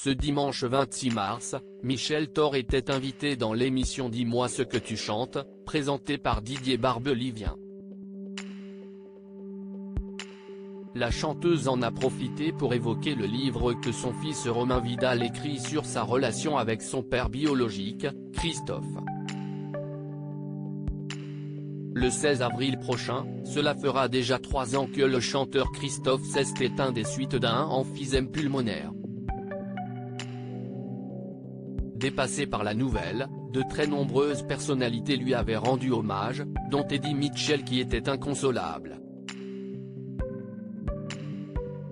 Ce dimanche 26 mars, Michel Thor était invité dans l'émission Dis-moi ce que tu chantes, présentée par Didier Barbelivien. La chanteuse en a profité pour évoquer le livre que son fils Romain Vidal écrit sur sa relation avec son père biologique, Christophe. Le 16 avril prochain, cela fera déjà 3 ans que le chanteur Christophe s'est éteint des suites d'un emphysème pulmonaire. Dépassé par la nouvelle, de très nombreuses personnalités lui avaient rendu hommage, dont Eddie Mitchell qui était inconsolable.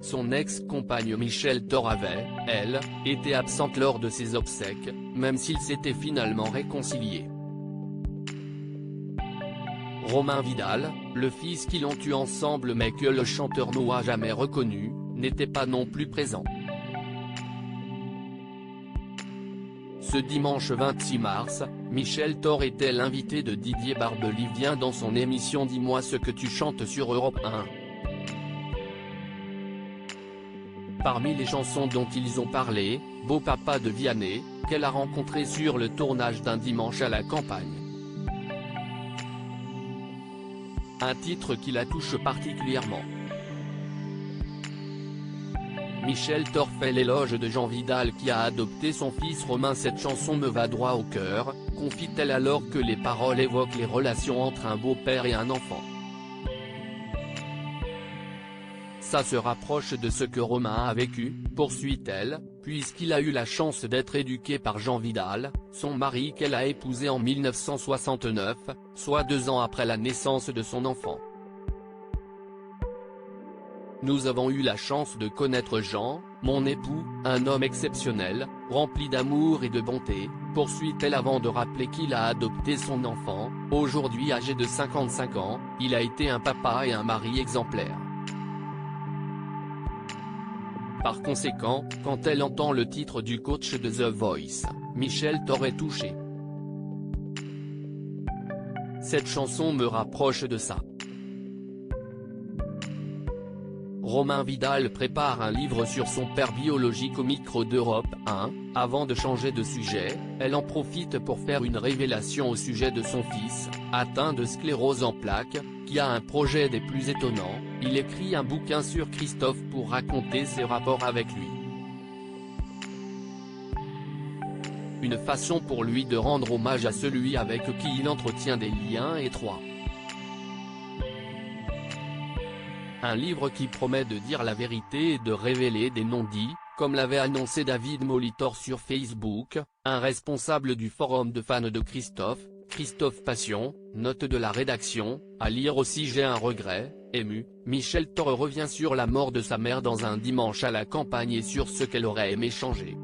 Son ex-compagne Michel Thor avait, elle, été absente lors de ses obsèques, même s'ils s'étaient finalement réconciliés. Romain Vidal, le fils qu'ils ont eu ensemble mais que le chanteur n'a jamais reconnu, n'était pas non plus présent. Ce dimanche 26 mars, Michel Thor était l'invité de Didier Barbelivien dans son émission Dis-moi ce que tu chantes sur Europe 1. Parmi les chansons dont ils ont parlé, Beau Papa de Vianney, qu'elle a rencontré sur le tournage d'un dimanche à la campagne. Un titre qui la touche particulièrement. Michel Thor fait l'éloge de Jean Vidal qui a adopté son fils Romain. Cette chanson me va droit au cœur, confie-t-elle alors que les paroles évoquent les relations entre un beau-père et un enfant. Ça se rapproche de ce que Romain a vécu, poursuit-elle, puisqu'il a eu la chance d'être éduqué par Jean Vidal, son mari qu'elle a épousé en 1969, soit 2 ans après la naissance de son enfant. Nous avons eu la chance de connaître Jean, mon époux, un homme exceptionnel, rempli d'amour et de bonté, poursuit-elle avant de rappeler qu'il a adopté son enfant. Aujourd'hui âgé de 55 ans, il a été un papa et un mari exemplaires. Par conséquent, quand elle entend le titre du coach de The Voice, Michel Thor est touché. Cette chanson me rapproche de ça. Romain Vidal prépare un livre sur son père biologique au micro d'Europe 1, avant de changer de sujet, elle en profite pour faire une révélation au sujet de son fils, atteint de sclérose en plaques, qui a un projet des plus étonnants. Il écrit un bouquin sur Christophe pour raconter ses rapports avec lui. Une façon pour lui de rendre hommage à celui avec qui il entretient des liens étroits. Un livre qui promet de dire la vérité et de révéler des non-dits, comme l'avait annoncé David Molitor sur Facebook, un responsable du forum de fans de Christophe Passion, note de la rédaction, à lire aussi. J'ai un regret, ému, Michel Thor revient sur la mort de sa mère dans un dimanche à la campagne et sur ce qu'elle aurait aimé changer.